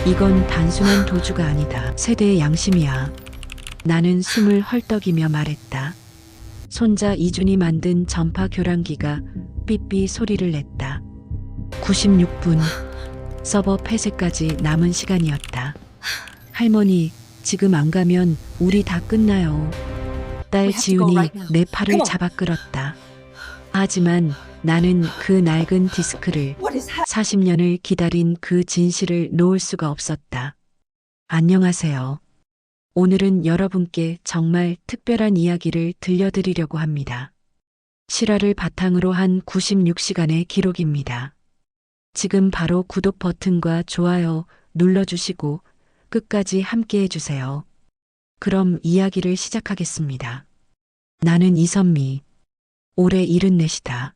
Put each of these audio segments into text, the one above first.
이건 단순한 도주가 아니다. 세대의 양심이야. 나는 숨을 헐떡이며 말했다. 손자 이준이 만든 전파 교란기가 삐삐 소리를 냈다. 96분. 서버 폐쇄까지 남은 시간이었다. 할머니, 지금 안 가면 우리 다 끝나요. 딸 지훈이 내 팔을 잡아 끌었다. 하지만 나는 그 낡은 디스크를 40년을 기다린 그 진실을 놓을 수가 없었다. 안녕하세요. 오늘은 여러분께 정말 특별한 이야기를 들려드리려고 합니다. 실화를 바탕으로 한 96시간의 기록입니다. 지금 바로 구독 버튼과 좋아요 눌러주시고 끝까지 함께 해주세요. 그럼 이야기를 시작하겠습니다. 나는 이선미. 올해 74이다.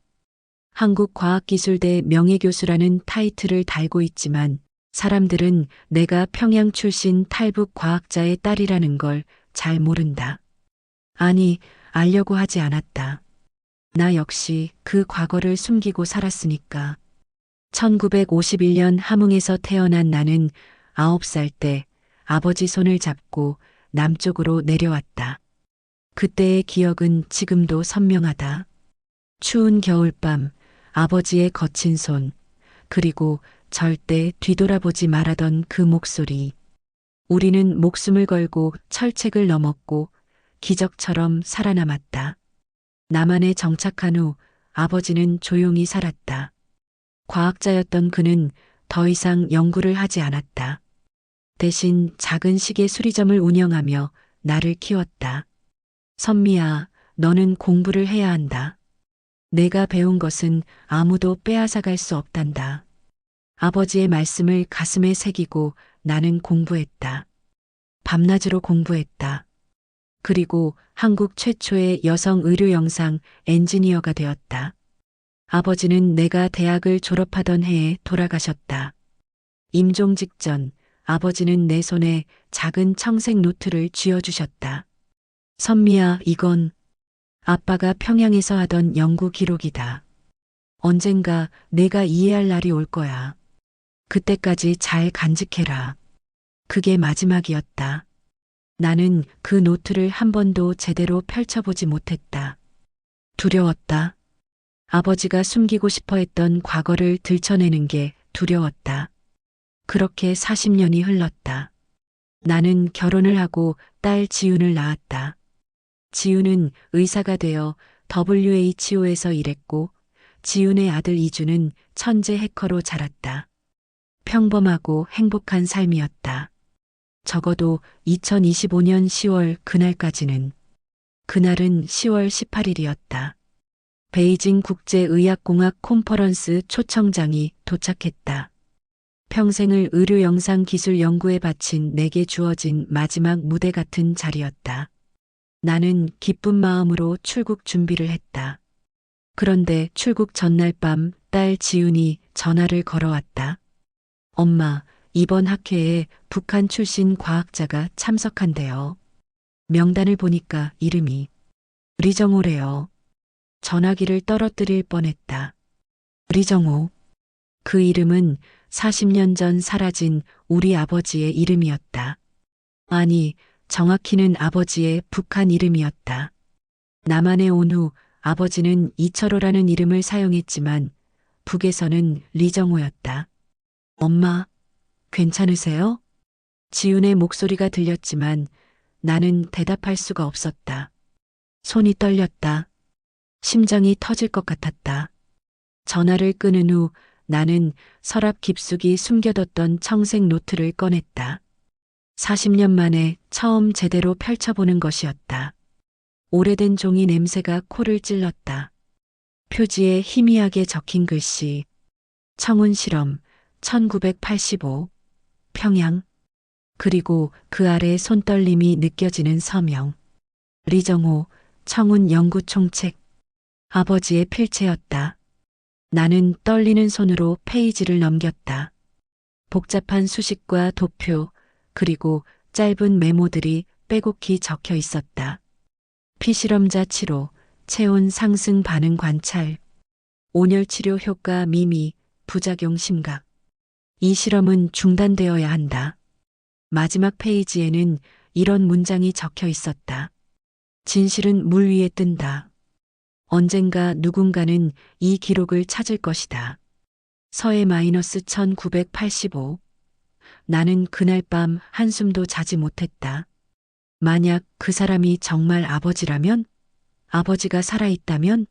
한국과학기술대 명예교수라는 타이틀을 달고 있지만 사람들은 내가 평양 출신 탈북 과학자의 딸이라는 걸 잘 모른다. 아니, 알려고 하지 않았다. 나 역시 그 과거를 숨기고 살았으니까. 1951년 함흥에서 태어난 나는 9살 때 아버지 손을 잡고 남쪽으로 내려왔다. 그때의 기억은 지금도 선명하다. 추운 겨울밤, 아버지의 거친 손, 그리고 절대 뒤돌아보지 말아던 그 목소리. 우리는 목숨을 걸고 철책을 넘었고 기적처럼 살아남았다. 남한에 정착한 후 아버지는 조용히 살았다. 과학자였던 그는 더 이상 연구를 하지 않았다. 대신 작은 시계 수리점을 운영하며 나를 키웠다. 선미야, 너는 공부를 해야 한다. 내가 배운 것은 아무도 빼앗아갈 수 없단다. 아버지의 말씀을 가슴에 새기고 나는 공부했다. 밤낮으로 공부했다. 그리고 한국 최초의 여성 의료 영상 엔지니어가 되었다. 아버지는 내가 대학을 졸업하던 해에 돌아가셨다. 임종 직전 아버지는 내 손에 작은 청색 노트를 쥐어주셨다. 선미야, 이건 아빠가 평양에서 하던 연구 기록이다. 언젠가 내가 이해할 날이 올 거야. 그때까지 잘 간직해라. 그게 마지막이었다. 나는 그 노트를 한 번도 제대로 펼쳐보지 못했다. 두려웠다. 아버지가 숨기고 싶어 했던 과거를 들춰내는 게 두려웠다. 그렇게 40년이 흘렀다. 나는 결혼을 하고 딸 지훈을 낳았다. 지훈은 의사가 되어 WHO에서 일했고 지훈의 아들 이준은 천재 해커로 자랐다. 평범하고 행복한 삶이었다. 적어도 2025년 10월 그날까지는. 그날은 10월 18일이었다. 베이징 국제의학공학 콘퍼런스 초청장이 도착했다. 평생을 의료 영상 기술 연구에 바친 내게 주어진 마지막 무대 같은 자리였다. 나는 기쁜 마음으로 출국 준비를 했다. 그런데 출국 전날 밤 딸 지훈이 전화를 걸어왔다. 엄마, 이번 학회에 북한 출신 과학자가 참석한대요. 명단을 보니까 이름이 리정호래요. 전화기를 떨어뜨릴 뻔했다. 리정호. 그 이름은 40년 전 사라진 우리 아버지의 이름이었다. 아니, 정확히는 아버지의 북한 이름이었다. 남한에 온 후 아버지는 이철호라는 이름을 사용했지만 북에서는 리정호였다. 엄마, 괜찮으세요? 지훈의 목소리가 들렸지만 나는 대답할 수가 없었다. 손이 떨렸다. 심장이 터질 것 같았다. 전화를 끊은 후 나는 서랍 깊숙이 숨겨뒀던 청색 노트를 꺼냈다. 40년 만에 처음 제대로 펼쳐보는 것이었다. 오래된 종이 냄새가 코를 찔렀다. 표지에 희미하게 적힌 글씨. 청운 실험 1985 평양. 그리고 그 아래 손떨림이 느껴지는 서명. 리정호 청운 연구 총책. 아버지의 필체였다. 나는 떨리는 손으로 페이지를 넘겼다. 복잡한 수식과 도표, 그리고 짧은 메모들이 빼곡히 적혀 있었다. 피실험자 치료, 체온 상승 반응 관찰, 온열 치료 효과 미미, 부작용 심각. 이 실험은 중단되어야 한다. 마지막 페이지에는 이런 문장이 적혀 있었다. 진실은 물 위에 뜬다. 언젠가 누군가는 이 기록을 찾을 것이다. 서해 마이너스 1985. 나는 그날 밤 한숨도 자지 못했다. 만약 그 사람이 정말 아버지라면? 아버지가 살아있다면?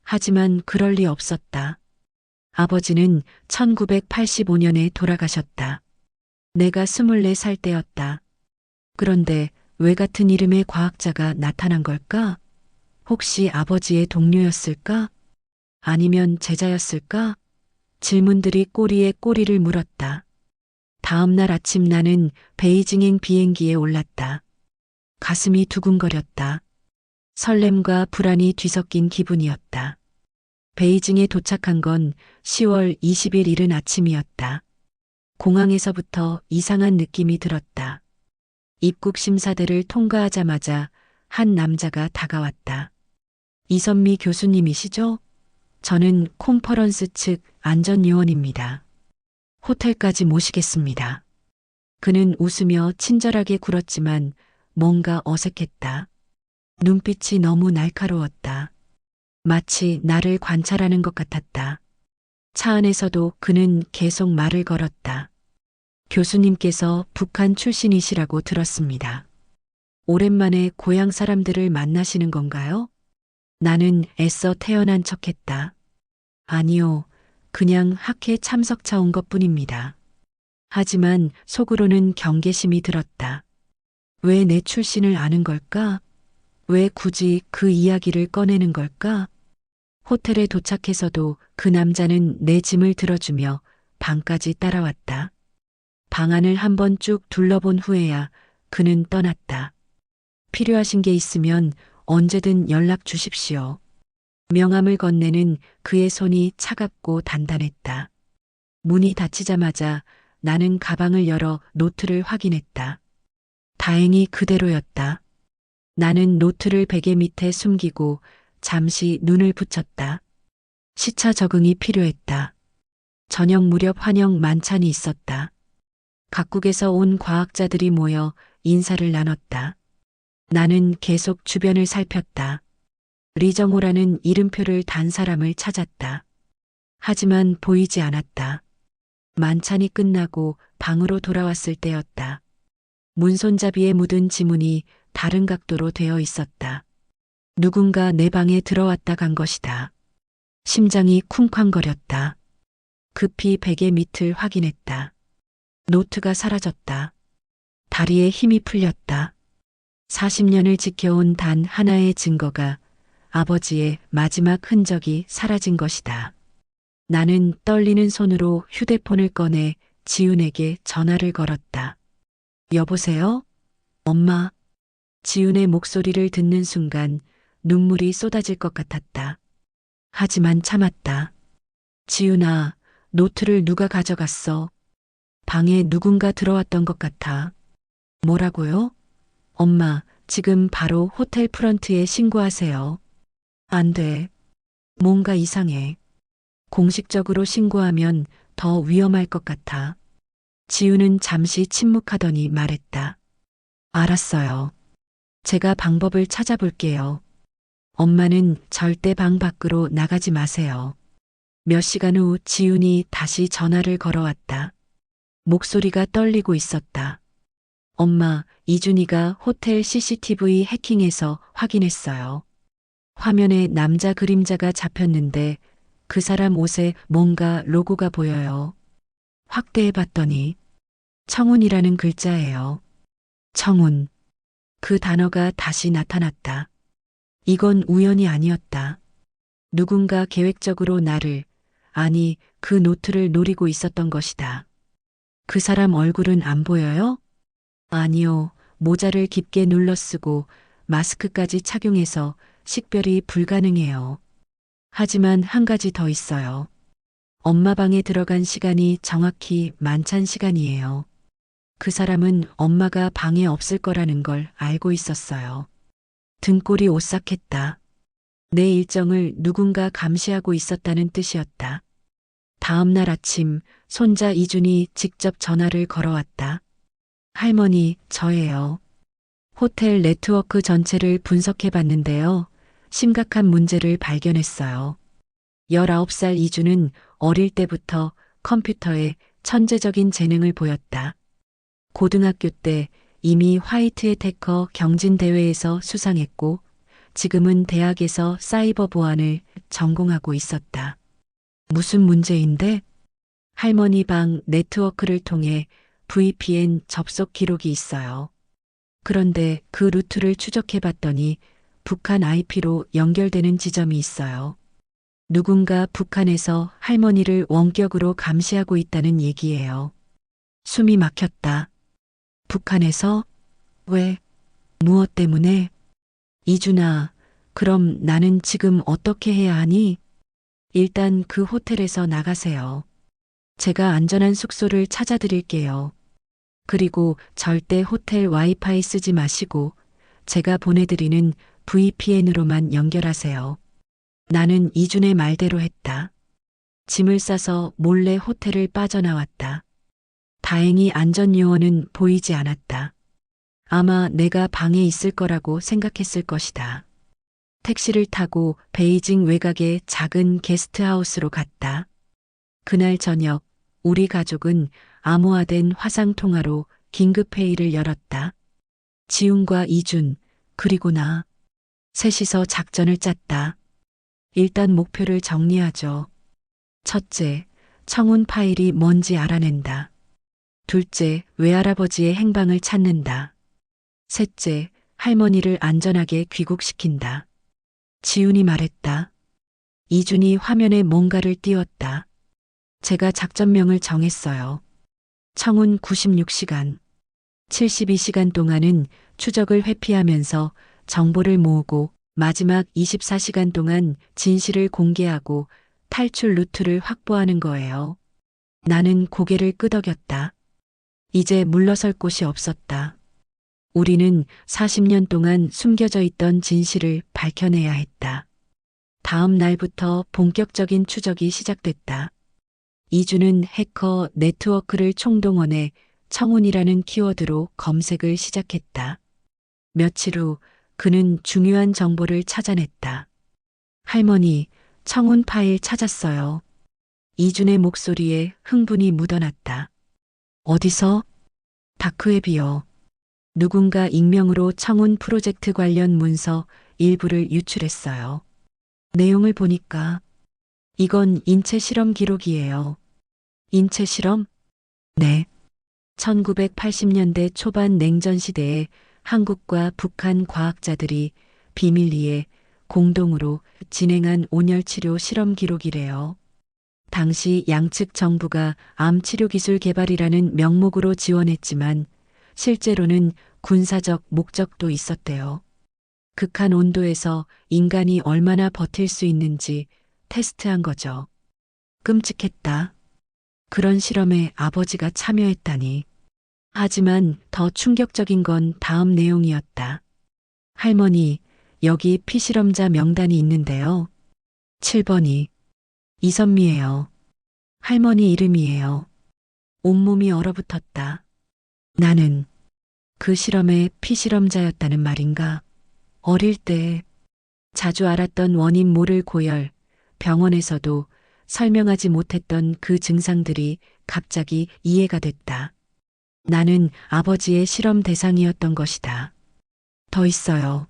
하지만 그럴 리 없었다. 아버지는 1985년에 돌아가셨다. 내가 24살 때였다. 그런데 왜 같은 이름의 과학자가 나타난 걸까? 혹시 아버지의 동료였을까? 아니면 제자였을까? 질문들이 꼬리에 꼬리를 물었다. 다음 날 아침 나는 베이징행 비행기에 올랐다. 가슴이 두근거렸다. 설렘과 불안이 뒤섞인 기분이었다. 베이징에 도착한 건 10월 20일 이른 아침이었다. 공항에서부터 이상한 느낌이 들었다. 입국 심사대를 통과하자마자 한 남자가 다가왔다. 이선미 교수님이시죠? 저는 콩퍼런스 측 안전요원입니다. 호텔까지 모시겠습니다. 그는 웃으며 친절하게 굴었지만 뭔가 어색했다. 눈빛이 너무 날카로웠다. 마치 나를 관찰하는 것 같았다. 차 안에서도 그는 계속 말을 걸었다. 교수님께서 북한 출신이시라고 들었습니다. 오랜만에 고향 사람들을 만나시는 건가요? 나는 애써 태어난 척했다. 아니요, 그냥 학회 참석차 온 것뿐입니다. 하지만 속으로는 경계심이 들었다. 왜 내 출신을 아는 걸까? 왜 굳이 그 이야기를 꺼내는 걸까? 호텔에 도착해서도 그 남자는 내 짐을 들어주며 방까지 따라왔다. 방 안을 한번 쭉 둘러본 후에야 그는 떠났다. 필요하신 게 있으면 언제든 연락 주십시오. 명함을 건네는 그의 손이 차갑고 단단했다. 문이 닫히자마자 나는 가방을 열어 노트를 확인했다. 다행히 그대로였다. 나는 노트를 베개 밑에 숨기고 잠시 눈을 붙였다. 시차 적응이 필요했다. 저녁 무렵 환영 만찬이 있었다. 각국에서 온 과학자들이 모여 인사를 나눴다. 나는 계속 주변을 살폈다. 리정호라는 이름표를 단 사람을 찾았다. 하지만 보이지 않았다. 만찬이 끝나고 방으로 돌아왔을 때였다. 문손잡이에 묻은 지문이 다른 각도로 되어 있었다. 누군가 내 방에 들어왔다 간 것이다. 심장이 쿵쾅거렸다. 급히 베개 밑을 확인했다. 노트가 사라졌다. 다리에 힘이 풀렸다. 40년을 지켜온 단 하나의 증거가 아버지의 마지막 흔적이 사라진 것이다. 나는 떨리는 손으로 휴대폰을 꺼내 지훈에게 전화를 걸었다. 여보세요? 엄마. 지훈의 목소리를 듣는 순간 눈물이 쏟아질 것 같았다. 하지만 참았다. 지훈아, 노트를 누가 가져갔어? 방에 누군가 들어왔던 것 같아. 뭐라고요? 엄마, 지금 바로 호텔 프런트에 신고하세요. 안 돼. 뭔가 이상해. 공식적으로 신고하면 더 위험할 것 같아. 지우는 잠시 침묵하더니 말했다. 알았어요. 제가 방법을 찾아볼게요. 엄마는 절대 방 밖으로 나가지 마세요. 몇 시간 후 지훈이 다시 전화를 걸어왔다. 목소리가 떨리고 있었다. 엄마, 이준이가 호텔 CCTV 해킹해서 확인했어요. 화면에 남자 그림자가 잡혔는데 그 사람 옷에 뭔가 로고가 보여요. 확대해 봤더니 청운이라는 글자예요. 청운. 그 단어가 다시 나타났다. 이건 우연이 아니었다. 누군가 계획적으로 나를, 아니, 그 노트를 노리고 있었던 것이다. 그 사람 얼굴은 안 보여요? 아니요. 모자를 깊게 눌러 쓰고 마스크까지 착용해서 식별이 불가능해요. 하지만 한 가지 더 있어요. 엄마 방에 들어간 시간이 정확히 만찬 시간이에요. 그 사람은 엄마가 방에 없을 거라는 걸 알고 있었어요. 등골이 오싹했다. 내 일정을 누군가 감시하고 있었다는 뜻이었다. 다음 날 아침 손자 이준이 직접 전화를 걸어왔다. 할머니, 저예요. 호텔 네트워크 전체를 분석해 봤는데요. 심각한 문제를 발견했어요. 19살 이주는 어릴 때부터 컴퓨터에 천재적인 재능을 보였다. 고등학교 때 이미 화이트 해커 경진대회에서 수상했고 지금은 대학에서 사이버 보안을 전공하고 있었다. 무슨 문제인데? 할머니 방 네트워크를 통해 VPN 접속 기록이 있어요. 그런데 그 루트를 추적해 봤더니 북한 IP로 연결되는 지점이 있어요. 누군가 북한에서 할머니를 원격으로 감시하고 있다는 얘기예요. 숨이 막혔다. 북한에서? 왜? 무엇 때문에? 이준아, 그럼 나는 지금 어떻게 해야 하니? 일단 그 호텔에서 나가세요. 제가 안전한 숙소를 찾아드릴게요. 그리고 절대 호텔 와이파이 쓰지 마시고 제가 보내드리는 VPN으로만 연결하세요. 나는 이준의 말대로 했다. 짐을 싸서 몰래 호텔을 빠져나왔다. 다행히 안전요원은 보이지 않았다. 아마 내가 방에 있을 거라고 생각했을 것이다. 택시를 타고 베이징 외곽의 작은 게스트하우스로 갔다. 그날 저녁 우리 가족은 암호화된 화상통화로 긴급회의를 열었다. 지훈과 이준, 그리고 나. 셋이서 작전을 짰다. 일단 목표를 정리하죠. 첫째, 청운 파일이 뭔지 알아낸다. 둘째, 외할아버지의 행방을 찾는다. 셋째, 할머니를 안전하게 귀국시킨다. 지훈이 말했다. 이준이 화면에 뭔가를 띄웠다. 제가 작전명을 정했어요. 청운 96시간. 72시간 동안은 추적을 회피하면서 정보를 모으고 마지막 24시간 동안 진실을 공개하고 탈출 루트를 확보하는 거예요. 나는 고개를 끄덕였다. 이제 물러설 곳이 없었다. 우리는 40년 동안 숨겨져 있던 진실을 밝혀내야 했다. 다음 날부터 본격적인 추적이 시작됐다. 이주는 해커 네트워크를 총동원해 청운이라는 키워드로 검색을 시작했다. 며칠 후 그는 중요한 정보를 찾아냈다. 할머니, 청운 파일 찾았어요. 이준의 목소리에 흥분이 묻어났다. 어디서? 다크웹이요. 누군가 익명으로 청운 프로젝트 관련 문서 일부를 유출했어요. 내용을 보니까 이건 인체 실험 기록이에요. 인체 실험? 네. 1980년대 초반 냉전 시대에 한국과 북한 과학자들이 비밀리에 공동으로 진행한 온열 치료 실험 기록이래요. 당시 양측 정부가 암 치료 기술 개발이라는 명목으로 지원했지만 실제로는 군사적 목적도 있었대요. 극한 온도에서 인간이 얼마나 버틸 수 있는지 테스트한 거죠. 끔찍했다. 그런 실험에 아버지가 참여했다니. 하지만 더 충격적인 건 다음 내용이었다. 할머니, 여기 피실험자 명단이 있는데요. 7번이 이선미예요. 할머니 이름이에요. 온몸이 얼어붙었다. 나는 그 실험의 피실험자였다는 말인가? 어릴 때 자주 알았던 원인 모를 고열, 병원에서도 설명하지 못했던 그 증상들이 갑자기 이해가 됐다. 나는 아버지의 실험 대상이었던 것이다. 더 있어요.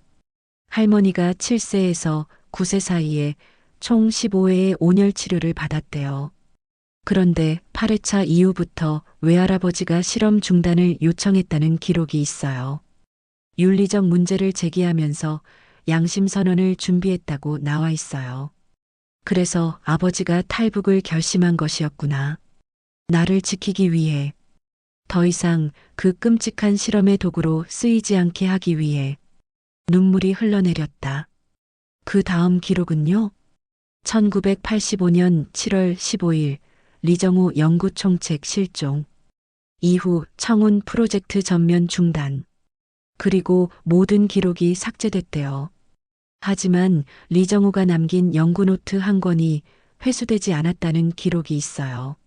할머니가 7세에서 9세 사이에 총 15회의 온열 치료를 받았대요. 그런데 8회차 이후부터 외할아버지가 실험 중단을 요청했다는 기록이 있어요. 윤리적 문제를 제기하면서 양심 선언을 준비했다고 나와 있어요. 그래서 아버지가 탈북을 결심한 것이었구나. 나를 지키기 위해. 더 이상 그 끔찍한 실험의 도구로 쓰이지 않게 하기 위해. 눈물이 흘러내렸다. 그 다음 기록은요? 1985년 7월 15일 리정우 연구총책 실종. 이후 청운 프로젝트 전면 중단. 그리고 모든 기록이 삭제됐대요. 하지만 리정우가 남긴 연구노트 한 권이 회수되지 않았다는 기록이 있어요.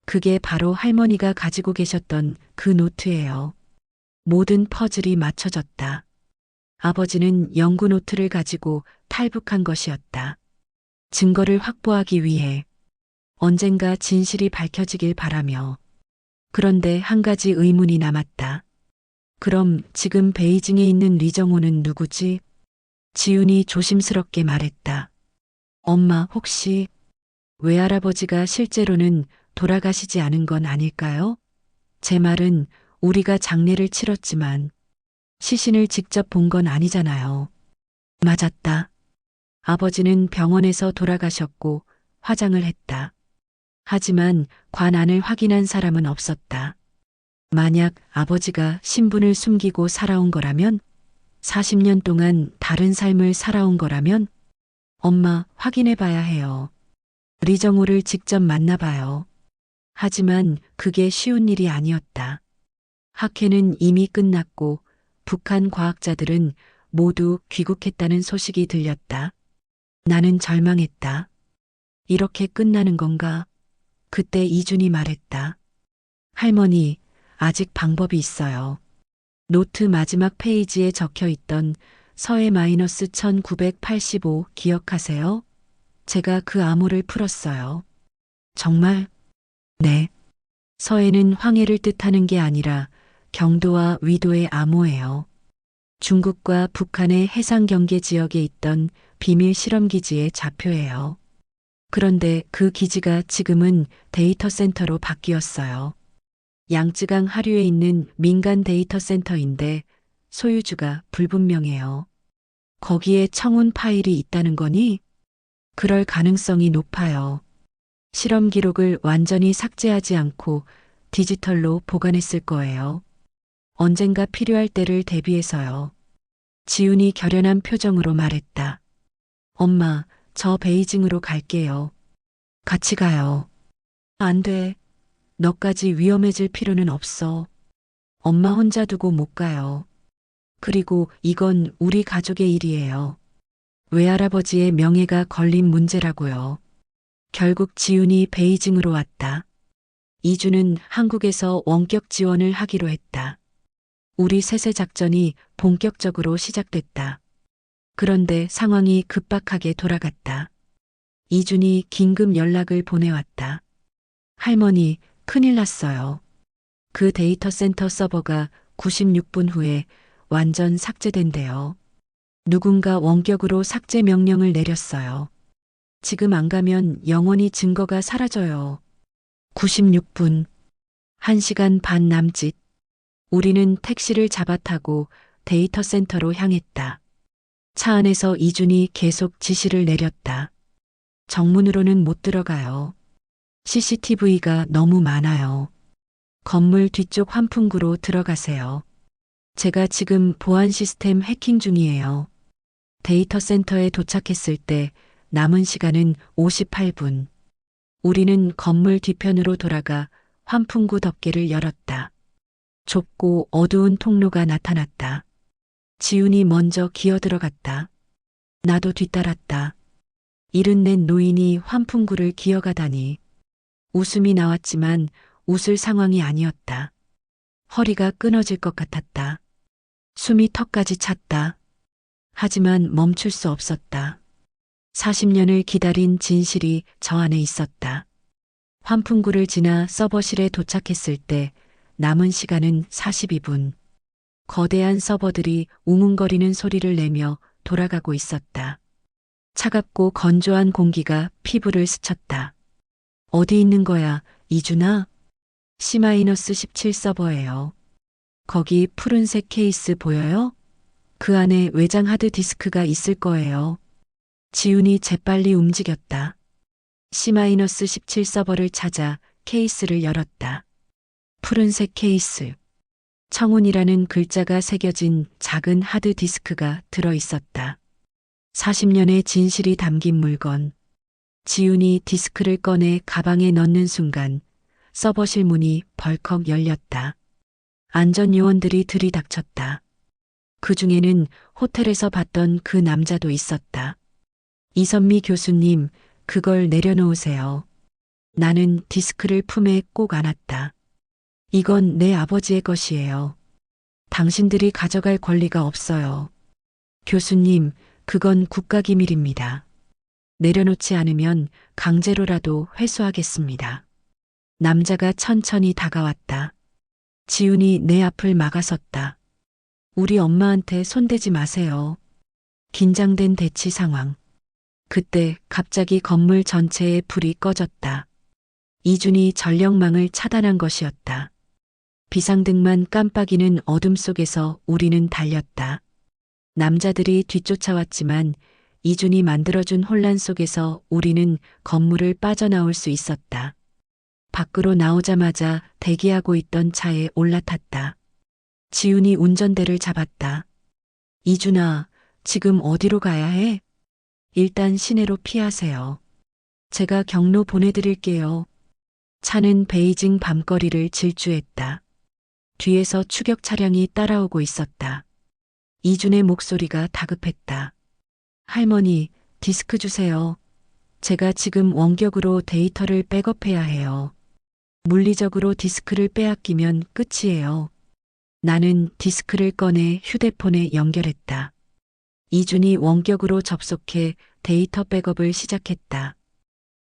그게 바로 할머니가 가지고 계셨던 그 노트예요. 모든 퍼즐이 맞춰졌다. 아버지는 연구 노트를 가지고 탈북한 것이었다. 증거를 확보하기 위해 언젠가 진실이 밝혀지길 바라며. 그런데 한 가지 의문이 남았다. 그럼 지금 베이징에 있는 리정호는 누구지? 지훈이 조심스럽게 말했다. 엄마, 혹시 외할아버지가 실제로는 돌아가시지 않은 건 아닐까요? 제 말은 우리가 장례를 치렀지만 시신을 직접 본 건 아니잖아요. 맞았다. 아버지는 병원에서 돌아가셨고 화장을 했다. 하지만 관 안을 확인한 사람은 없었다. 만약 아버지가 신분을 숨기고 살아온 거라면, 40년 동안 다른 삶을 살아온 거라면, 엄마, 확인해 봐야 해요. 리정호를 직접 만나봐요. 하지만 그게 쉬운 일이 아니었다. 학회는 이미 끝났고 북한 과학자들은 모두 귀국했다는 소식이 들렸다. 나는 절망했다. 이렇게 끝나는 건가? 그때 이준이 말했다. 할머니, 아직 방법이 있어요. 노트 마지막 페이지에 적혀 있던 서해 마이너스 1985 기억하세요? 제가 그 암호를 풀었어요. 정말? 네. 서해는 황해를 뜻하는 게 아니라 경도와 위도의 암호예요. 중국과 북한의 해상 경계 지역에 있던 비밀 실험 기지의 좌표예요. 그런데 그 기지가 지금은 데이터 센터로 바뀌었어요. 양쯔강 하류에 있는 민간 데이터 센터인데 소유주가 불분명해요. 거기에 청운 파일이 있다는 거니? 그럴 가능성이 높아요. 실험 기록을 완전히 삭제하지 않고 디지털로 보관했을 거예요. 언젠가 필요할 때를 대비해서요. 지훈이 결연한 표정으로 말했다. 엄마, 저 베이징으로 갈게요. 같이 가요. 안 돼. 너까지 위험해질 필요는 없어. 엄마 혼자 두고 못 가요. 그리고 이건 우리 가족의 일이에요. 외할아버지의 명예가 걸린 문제라고요. 결국 지훈이 베이징으로 왔다. 이주는 한국에서 원격 지원을 하기로 했다. 우리 셋의 작전이 본격적으로 시작됐다. 그런데 상황이 급박하게 돌아갔다. 이준이 긴급 연락을 보내왔다. 할머니, 큰일 났어요. 그 데이터 센터 서버가 96분 후에 완전 삭제된대요. 누군가 원격으로 삭제 명령을 내렸어요. 지금 안 가면 영원히 증거가 사라져요. 96분. 1시간 반 남짓. 우리는 택시를 잡아 타고 데이터 센터로 향했다. 차 안에서 이준이 계속 지시를 내렸다. 정문으로는 못 들어가요. CCTV가 너무 많아요. 건물 뒤쪽 환풍구로 들어가세요. 제가 지금 보안 시스템 해킹 중이에요. 데이터 센터에 도착했을 때 남은 시간은 58분. 우리는 건물 뒤편으로 돌아가 환풍구 덮개를 열었다. 좁고 어두운 통로가 나타났다. 지훈이 먼저 기어 들어갔다. 나도 뒤따랐다. 일은 낸 노인이 환풍구를 기어가다니. 웃음이 나왔지만 웃을 상황이 아니었다. 허리가 끊어질 것 같았다. 숨이 턱까지 찼다. 하지만 멈출 수 없었다. 40년을 기다린 진실이 저 안에 있었다. 환풍구를 지나 서버실에 도착했을 때 남은 시간은 42분. 거대한 서버들이 웅웅거리는 소리를 내며 돌아가고 있었다. 차갑고 건조한 공기가 피부를 스쳤다. 어디 있는 거야, 이준아? C-17 서버예요. 거기 푸른색 케이스 보여요? 그 안에 외장 하드디스크가 있을 거예요. 지훈이 재빨리 움직였다. C-17 서버를 찾아 케이스를 열었다. 푸른색 케이스. 청운이라는 글자가 새겨진 작은 하드디스크가 들어 있었다. 40년의 진실이 담긴 물건. 지훈이 디스크를 꺼내 가방에 넣는 순간 서버실 문이 벌컥 열렸다. 안전요원들이 들이닥쳤다. 그 중에는 호텔에서 봤던 그 남자도 있었다. 이선미 교수님, 그걸 내려놓으세요. 나는 디스크를 품에 꼭 안았다. 이건 내 아버지의 것이에요. 당신들이 가져갈 권리가 없어요. 교수님, 그건 국가기밀입니다. 내려놓지 않으면 강제로라도 회수하겠습니다. 남자가 천천히 다가왔다. 지훈이 내 앞을 막아섰다. 우리 엄마한테 손대지 마세요. 긴장된 대치 상황. 그때 갑자기 건물 전체에 불이 꺼졌다. 이준이 전력망을 차단한 것이었다. 비상등만 깜빡이는 어둠 속에서 우리는 달렸다. 남자들이 뒤쫓아왔지만 이준이 만들어준 혼란 속에서 우리는 건물을 빠져나올 수 있었다. 밖으로 나오자마자 대기하고 있던 차에 올라탔다. 지훈이 운전대를 잡았다. 이준아, 지금 어디로 가야 해? 일단 시내로 피하세요. 제가 경로 보내드릴게요. 차는 베이징 밤거리를 질주했다. 뒤에서 추격 차량이 따라오고 있었다. 이준의 목소리가 다급했다. 할머니, 디스크 주세요. 제가 지금 원격으로 데이터를 백업해야 해요. 물리적으로 디스크를 빼앗기면 끝이에요. 나는 디스크를 꺼내 휴대폰에 연결했다. 이준이 원격으로 접속해 데이터 백업을 시작했다.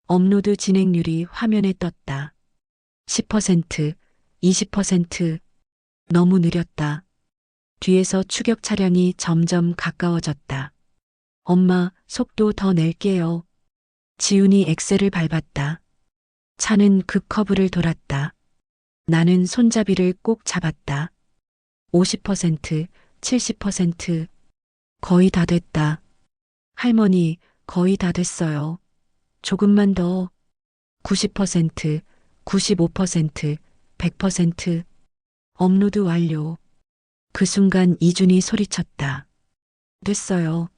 업로드 진행률이 화면에 떴다. 10%, 20%. 너무 느렸다. 뒤에서 추격 차량이 점점 가까워졌다. 엄마, 속도 더 낼게요. 지훈이 엑셀을 밟았다. 차는 급커브를 돌았다. 나는 손잡이를 꼭 잡았다. 50%, 70%. 거의 다 됐다. 할머니, 거의 다 됐어요. 조금만 더. 90%, 95%, 100%. 업로드 완료. 그 순간 이준이 소리쳤다. 됐어요.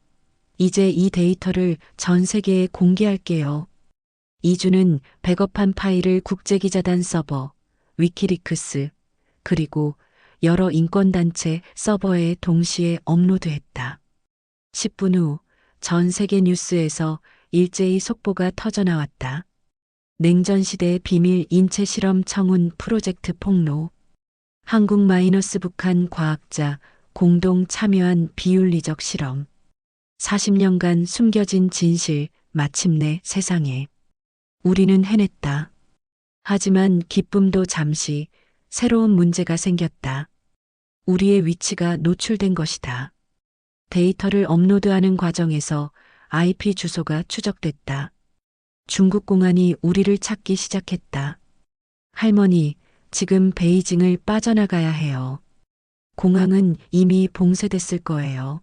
이제 이 데이터를 전 세계에 공개할게요. 이준은 백업한 파일을 국제기자단 서버, 위키리크스, 그리고 여러 인권단체 서버에 동시에 업로드했다. 10분 후 전 세계 뉴스에서 일제히 속보가 터져나왔다. 냉전시대 비밀 인체 실험 청운 프로젝트 폭로. 한국 마이너스 북한 과학자 공동 참여한 비윤리적 실험. 40년간 숨겨진 진실 마침내 세상에. 우리는 해냈다. 하지만 기쁨도 잠시 새로운 문제가 생겼다. 우리의 위치가 노출된 것이다. 데이터를 업로드하는 과정에서 IP 주소가 추적됐다. 중국 공안이 우리를 찾기 시작했다. 할머니, 지금 베이징을 빠져나가야 해요. 공항은 이미 봉쇄됐을 거예요.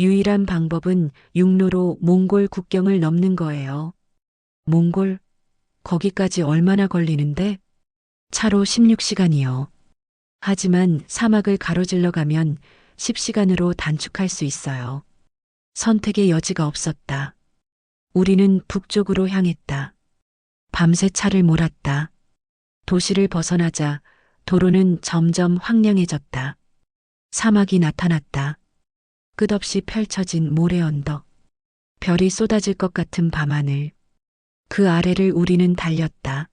유일한 방법은 육로로 몽골 국경을 넘는 거예요. 몽골? 거기까지 얼마나 걸리는데? 차로 16시간이요. 하지만 사막을 가로질러 가면 10시간으로 단축할 수 있어요. 선택의 여지가 없었다. 우리는 북쪽으로 향했다. 밤새 차를 몰았다. 도시를 벗어나자 도로는 점점 황량해졌다. 사막이 나타났다. 끝없이 펼쳐진 모래 언덕. 별이 쏟아질 것 같은 밤하늘. 그 아래를 우리는 달렸다.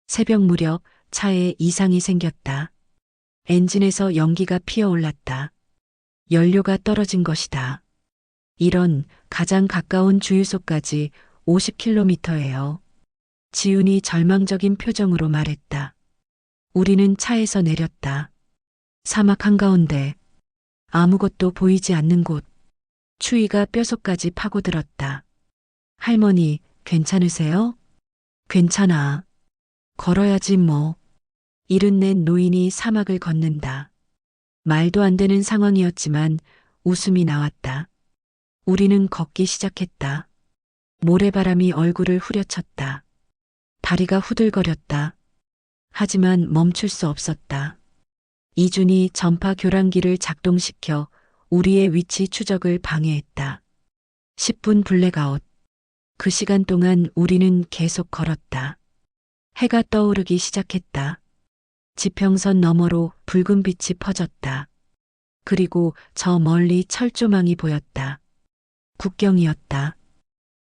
새벽 무렵 차에 이상이 생겼다. 엔진에서 연기가 피어올랐다. 연료가 떨어진 것이다. 이런 가장 가까운 주유소까지 50km예요. 지훈이 절망적인 표정으로 말했다. 우리는 차에서 내렸다. 사막 한가운데 아무것도 보이지 않는 곳. 추위가 뼛속까지 파고들었다. 할머니, 괜찮으세요? 괜찮아. 걸어야지 뭐. 74 노인이 사막을 걷는다. 말도 안 되는 상황이었지만 웃음이 나왔다. 우리는 걷기 시작했다. 모래바람이 얼굴을 후려쳤다. 다리가 후들거렸다. 하지만 멈출 수 없었다. 이준이 전파 교란기를 작동시켜 우리의 위치 추적을 방해했다. 10분 블랙아웃. 그 시간 동안 우리는 계속 걸었다. 해가 떠오르기 시작했다. 지평선 너머로 붉은 빛이 퍼졌다. 그리고 저 멀리 철조망이 보였다. 국경이었다.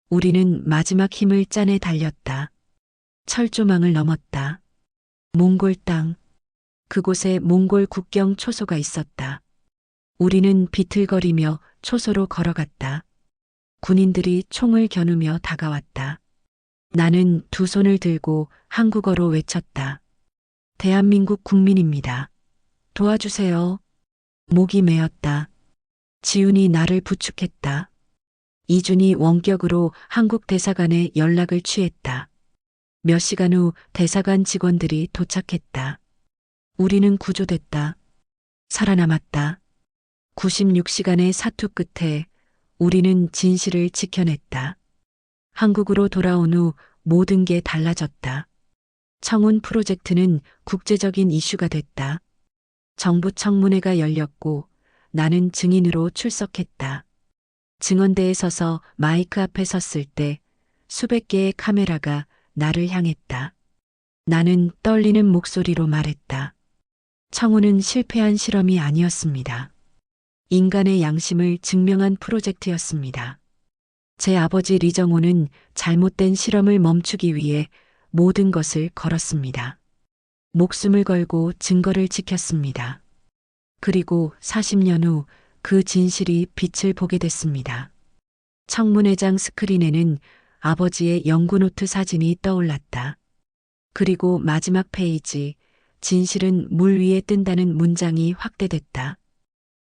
우리는 마지막 힘을 짜내 달렸다. 철조망을 넘었다. 몽골 땅. 그곳에 몽골 국경 초소가 있었다. 우리는 비틀거리며 초소로 걸어갔다. 군인들이 총을 겨누며 다가왔다. 나는 두 손을 들고 한국어로 외쳤다. 대한민국 국민입니다. 도와주세요. 목이 메었다. 지훈이 나를 부축했다. 이준이 원격으로 한국 대사관에 연락을 취했다. 몇 시간 후 대사관 직원들이 도착했다. 우리는 구조됐다. 살아남았다. 96시간의 사투 끝에 우리는 진실을 지켜냈다. 한국으로 돌아온 후 모든 게 달라졌다. 청운 프로젝트는 국제적인 이슈가 됐다. 정부 청문회가 열렸고 나는 증인으로 출석했다. 증언대에 서서 마이크 앞에 섰을 때 수백 개의 카메라가 나를 향했다. 나는 떨리는 목소리로 말했다. 청운은 실패한 실험이 아니었습니다. 인간의 양심을 증명한 프로젝트였습니다. 제 아버지 리정호는 잘못된 실험을 멈추기 위해 모든 것을 걸었습니다. 목숨을 걸고 증거를 지켰습니다. 그리고 40년 후 그 진실이 빛을 보게 됐습니다. 청문회장 스크린에는 아버지의 연구노트 사진이 떠올랐다. 그리고 마지막 페이지, 진실은 물 위에 뜬다는 문장이 확대됐다.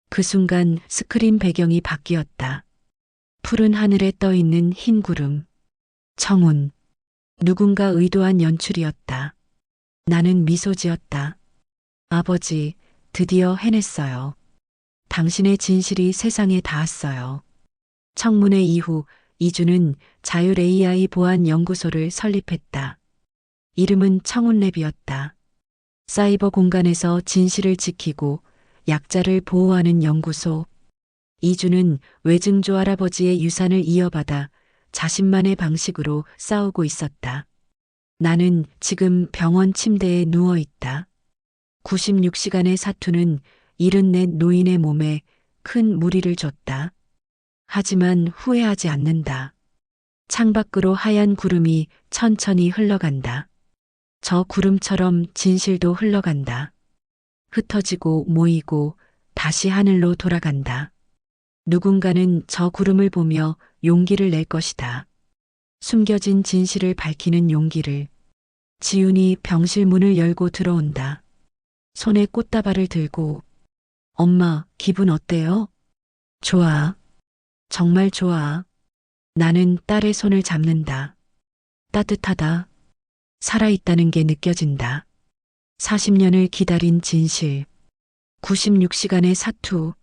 그 순간 스크린 배경이 바뀌었다. 푸른 하늘에 떠 있는 흰 구름. 청운. 누군가 의도한 연출이었다. 나는 미소 지었다. 아버지, 드디어 해냈어요. 당신의 진실이 세상에 닿았어요. 청문회 이후 이주는 자율 AI 보안 연구소를 설립했다. 이름은 청운랩이었다. 사이버 공간에서 진실을 지키고 약자를 보호하는 연구소. 이주는 외증조 할아버지의 유산을 이어받아 자신만의 방식으로 싸우고 있었다. 나는 지금 병원 침대에 누워 있다. 96시간의 사투는 74 노인의 몸에 큰 무리를 줬다. 하지만 후회하지 않는다. 창밖으로 하얀 구름이 천천히 흘러간다. 저 구름처럼 진실도 흘러간다. 흩어지고 모이고 다시 하늘로 돌아간다. 누군가는 저 구름을 보며 용기를 낼 것이다. 숨겨진 진실을 밝히는 용기를. 지훈이 병실 문을 열고 들어온다. 손에 꽃다발을 들고 엄마, 기분 어때요? 좋아. 정말 좋아. 나는 딸의 손을 잡는다. 따뜻하다. 살아있다는 게 느껴진다. 40년을 기다린 진실. 96시간의 사투.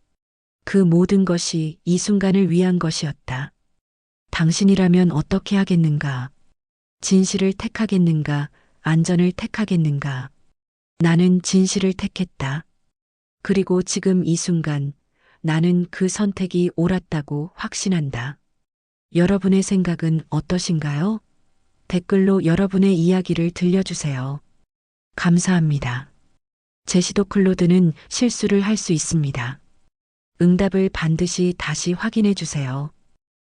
그 모든 것이 이 순간을 위한 것이었다. 당신이라면 어떻게 하겠는가? 진실을 택하겠는가? 안전을 택하겠는가? 나는 진실을 택했다. 그리고 지금 이 순간 나는 그 선택이 옳았다고 확신한다. 여러분의 생각은 어떠신가요? 댓글로 여러분의 이야기를 들려주세요. 감사합니다. 제시도 클로드는 실수를 할 수 있습니다. 응답을 반드시 다시 확인해 주세요.